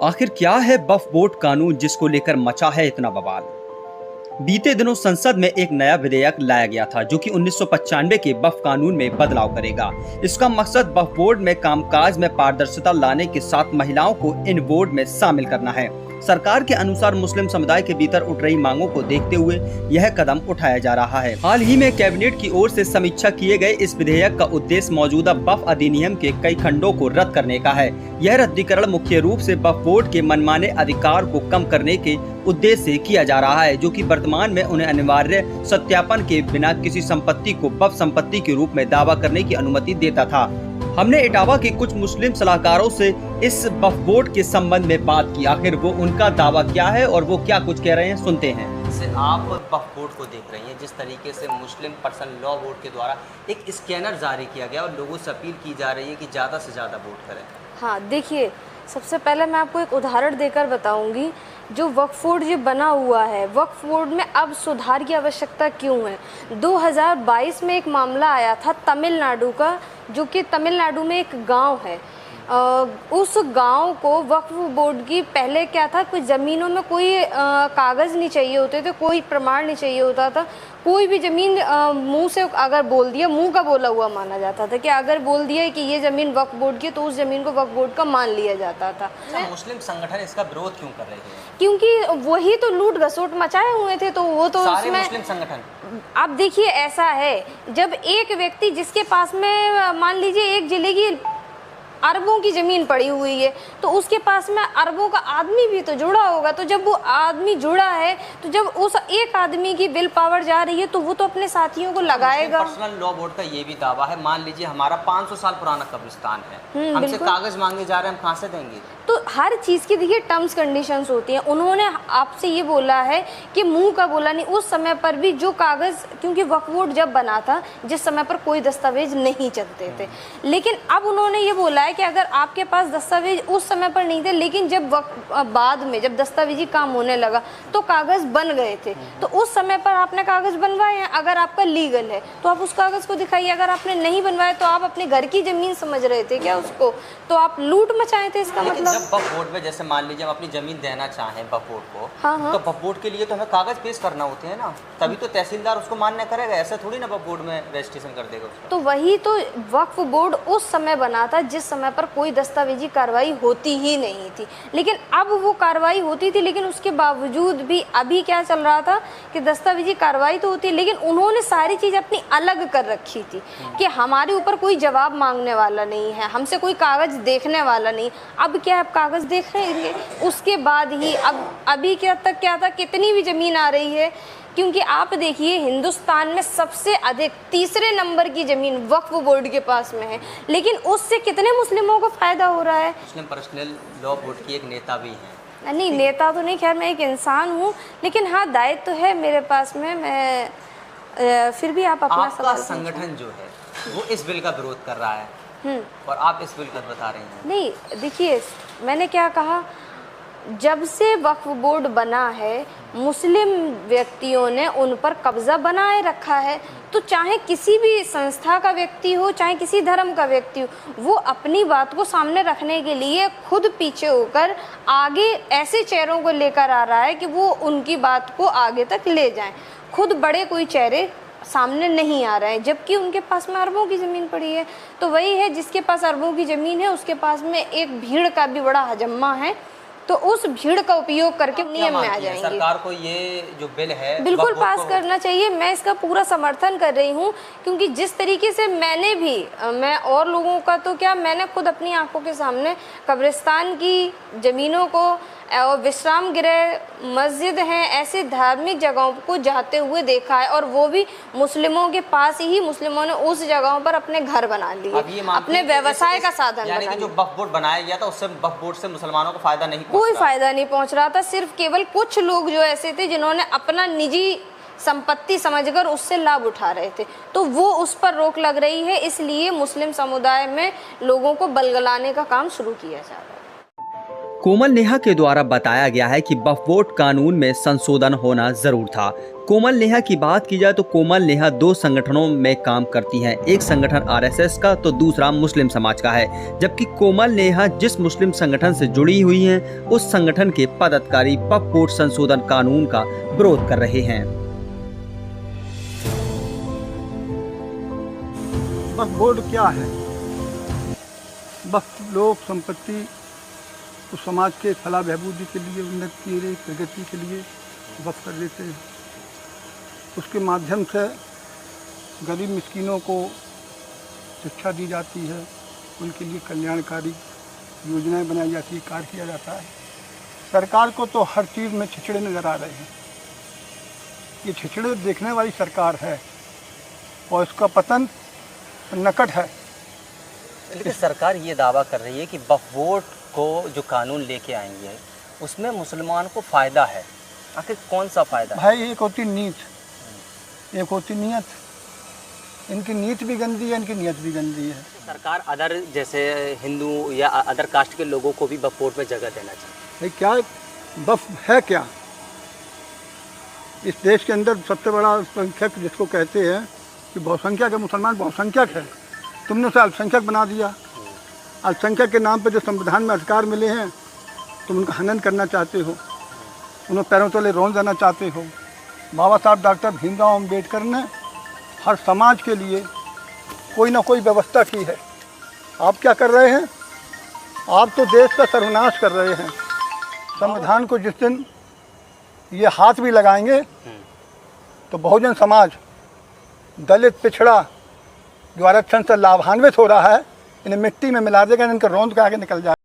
आखिर क्या है वक्फ बोर्ड कानून जिसको लेकर मचा है इतना बवाल। बीते दिनों संसद में एक नया विधेयक लाया गया था जो कि 1995 के वक्फ कानून में बदलाव करेगा। इसका मकसद वक्फ बोर्ड में कामकाज में पारदर्शिता लाने के साथ महिलाओं को इन बोर्ड में शामिल करना है। सरकार के अनुसार मुस्लिम समुदाय के भीतर उठ रही मांगों को देखते हुए यह कदम उठाया जा रहा है। हाल ही में कैबिनेट की ओर से समीक्षा किए गए इस विधेयक का उद्देश्य मौजूदा वक्फ अधिनियम के कई खंडों को रद्द करने का है। यह रद्दीकरण मुख्य रूप से वक्फ बोर्ड के मनमाने अधिकार को कम करने के उद्देश्य से किया जा रहा है, जो कि वर्तमान में उन्हें अनिवार्य सत्यापन के बिना किसी संपत्ति को वक्फ संपत्ति के रूप में दावा करने की अनुमति देता था। हमने इटावा के कुछ मुस्लिम सलाहकारों से इस वक्फ बोर्ड के संबंध में बात की। आखिर वो उनका दावा क्या है और वो क्या कुछ कह रहे हैं, सुनते हैं। जैसे आप वक्फ बोर्ड को देख रही हैं, जिस तरीके से मुस्लिम पर्सनल लॉ बोर्ड के द्वारा एक स्कैनर जारी किया गया और लोगों से अपील की जा रही है कि ज़्यादा से ज़्यादा वोट करें। हाँ, देखिए, सबसे पहले मैं आपको एक उदाहरण देकर बताऊंगी। जो वक्फ बोर्ड जो बना हुआ है, वक्फ बोर्ड में अब सुधार की आवश्यकता क्यों है। 2022 में एक मामला आया था तमिलनाडु का, जो कि तमिलनाडु में एक गांव है। उस गांव को वक्फ बोर्ड की पहले क्या था, कुछ ज़मीनों में कोई कागज़ नहीं चाहिए होते थे, कोई प्रमाण नहीं चाहिए होता था। कोई भी ज़मीन मुंह से अगर बोल दिया, मुंह का बोला हुआ माना जाता था कि अगर बोल दिया कि ये ज़मीन वक्फ बोर्ड की, तो उस ज़मीन को वक्फ बोर्ड का मान लिया जाता था। मुस्लिम संगठन इसका विरोध क्यों कर रहे हैं? क्योंकि वही तो लूट घसोट मचाए हुए थे, तो वो तो सारे उसमें मुस्लिम संगठन। आप देखिए, ऐसा है, जब एक व्यक्ति जिसके पास में मान लीजिए एक जिले की अरबों की ज़मीन पड़ी हुई है, तो उसके पास में अरबों का आदमी भी तो जुड़ा होगा। तो जब वो आदमी जुड़ा है, तो जब उस एक आदमी की विल पावर जा रही है, तो वो तो अपने साथियों को लगाएगा। पर्सनल लॉ बोर्ड का ये भी दावा है, मान लीजिए हमारा 500 साल पुराना कब्रिस्तान है, हमसे कागज मांगे जा रहे हैं, हम कहाँ से देंगे? तो हर चीज़ की देखिए टर्म्स कंडीशंस होती हैं। उन्होंने आपसे ये बोला है कि मुंह का बोला नहीं। उस समय पर भी जो कागज़, क्योंकि वक्फ बोर्ड जब बना था, जिस समय पर कोई दस्तावेज नहीं चलते थे, लेकिन अब उन्होंने ये बोला है कि अगर आपके पास दस्तावेज उस समय पर नहीं थे, लेकिन जब बाद में जब दस्तावेजी काम होने लगा तो कागज़ बन गए थे, तो उस समय पर आपने कागज़ बनवाए हैं, अगर आपका लीगल है तो आप उस कागज़ को दिखाइए। अगर आपने नहीं बनवाए तो आप अपने घर की ज़मीन समझ रहे थे क्या उसको, तो आप लूट मचाए थे। इसका मतलब जब वक्फ बोर्ड में, जैसे मान लीजिए हम अपनी ज़मीन देना चाहें वक्फ बोर्ड को, हाँ। तो वक्फ बोर्ड के लिए तो हमें कागज़ पेश करना होते हैं ना, तभी तो तहसीलदार उसको मान्य करेगा। ऐसा थोड़ी ना वक्फ बोर्ड में रजिस्ट्रेशन कर देगा उसका। तो वही तो वक्फ बोर्ड उस समय बना था जिस समय पर कोई दस्तावेजी कार्रवाई होती ही नहीं थी, लेकिन अब वो कार्रवाई होती थी। लेकिन उसके बावजूद भी अभी क्या चल रहा था कि दस्तावेजी कार्रवाई तो होती है, लेकिन उन्होंने सारी चीज़ अपनी अलग कर रखी थी कि हमारे ऊपर कोई जवाब मांगने वाला नहीं है, हमसे कोई कागज़ देखने वाला नहीं। अब क्या, अब कागज़ देख रहे हैं, उसके बाद ही अब अभी क्या तक क्या था, कितनी भी ज़मीन आ रही है। क्योंकि आप देखिए, हिंदुस्तान में सबसे अधिक तीसरे नंबर की ज़मीन वक्फ बोर्ड के पास में है, लेकिन उससे कितने मुस्लिमों को फ़ायदा हो रहा है। मुस्लिम पर्सनल लॉ बोर्ड की एक नेता भी हैं। नहीं, नेता तो नहीं, खैर मैं एक इंसान हूँ, लेकिन हाँ दायित्व तो है मेरे पास में। मैं फिर भी आप अपना आपका संगठन जो है वो इस बिल का विरोध कर रहा है और आप इस बिल का बता रही हैं। नहीं, देखिए, मैंने क्या कहा, जब से वक्फ बोर्ड बना है मुस्लिम व्यक्तियों ने उन पर कब्जा बनाए रखा है। तो चाहे किसी भी संस्था का व्यक्ति हो, चाहे किसी धर्म का व्यक्ति हो, वो अपनी बात को सामने रखने के लिए खुद पीछे होकर आगे ऐसे चेहरों को लेकर आ रहा है कि वो उनकी बात को आगे तक ले जाएं। खुद बड़े कोई चेहरे सामने नहीं आ रहे हैं, जबकि उनके पास में अरबों की ज़मीन पड़ी है। तो वही है, जिसके पास अरबों की ज़मीन है उसके पास में एक भीड़ का भी बड़ा हजम्मा है, तो उस भीड़ का उपयोग करके नियम में आ जाएंगे। सरकार को ये जो बिल है बिल्कुल पास करना चाहिए। मैं इसका पूरा समर्थन कर रही हूँ, क्योंकि जिस तरीके से मैं और लोगों का तो क्या, मैंने खुद अपनी आंखों के सामने कब्रिस्तान की ज़मीनों को और विश्राम गृह, मस्जिद हैं, ऐसे धार्मिक जगहों को जाते हुए देखा है, और वो भी मुस्लिमों के पास ही मुस्लिमों ने उस जगहों पर अपने घर बना लिए, अपने व्यवसाय का साधन बना लिया। जो वक्फ बोर्ड बनाया गया था उससे वक्फ बोर्ड से मुसलमानों को फायदा नहीं, कोई फायदा नहीं पहुंच रहा था। सिर्फ केवल कुछ लोग जो ऐसे थे जिन्होंने अपना निजी संपत्ति समझकर उससे लाभ उठा रहे थे, तो वो उस पर रोक लग रही है। इसलिए मुस्लिम समुदाय में लोगों को बलगलाने का काम शुरू किया जा रहा है। कोमल नेहा के द्वारा बताया गया है कि वक्फ बोर्ड कानून में संशोधन होना जरूर था। कोमल नेहा की बात की जाए तो कोमल नेहा 2 संगठनों में काम करती हैं, एक संगठन आरएसएस का तो दूसरा मुस्लिम समाज का है। जबकि कोमल नेहा जिस मुस्लिम संगठन से जुड़ी हुई हैं, उस संगठन के पदाधिकारी वक्फ बोर्ड संशोधन कानून का विरोध कर रहे हैं। वक्फ बोर्ड क्या है? वक्फ लोक संपत्ति उस समाज के फलाह बहबूदी के लिए, उन्नति के लिए, प्रगति के लिए वक्फ कर देते हैं। उसके माध्यम से गरीब मिस्किनों को शिक्षा दी जाती है, उनके लिए कल्याणकारी योजनाएं बनाई जाती है, कार्य किया जाता है। सरकार को तो हर चीज़ में छिछड़े नज़र आ रहे हैं। ये छिछड़े देखने वाली सरकार है और इसका पतन निकट है। लेकिन सरकार ये दावा कर रही है कि वक्फ बोर्ड को जो कानून लेके आएंगे उसमें मुसलमान को फ़ायदा है। आखिर कौन सा फ़ायदा है? भाई एक होती नीत, एक होती नियत। इनकी नीत भी गंदी है, इनकी नियत भी गंदी है। सरकार अदर जैसे हिंदू या अदर कास्ट के लोगों को भी वक्फ बोर्ड में जगह देना चाहिए। भाई क्या वक्फ है क्या? इस देश के अंदर सबसे बड़ा अल्पसंख्यक जिसको कहते हैं कि बहुसंख्यक है, मुसलमान बहुसंख्यक है, तुमने उसे अल्पसंख्यक बना दिया। अल्पसंख्यक के नाम पर जो संविधान में अधिकार मिले हैं तुम उनका हनन करना चाहते हो, उन्हें पैरों तले रोन देना चाहते हो। बाबा साहब डॉक्टर भीमराव अम्बेडकर ने हर समाज के लिए कोई ना कोई व्यवस्था की है। आप क्या कर रहे हैं? आप तो देश का सर्वनाश कर रहे हैं। संविधान को जिस दिन ये हाथ भी लगाएंगे तो बहुजन समाज, दलित, पिछड़ा जो आरक्षण से लाभान्वित हो रहा है, इन्हें मिट्टी में मिला देगा, इनके रोंद के आगे निकल जाए।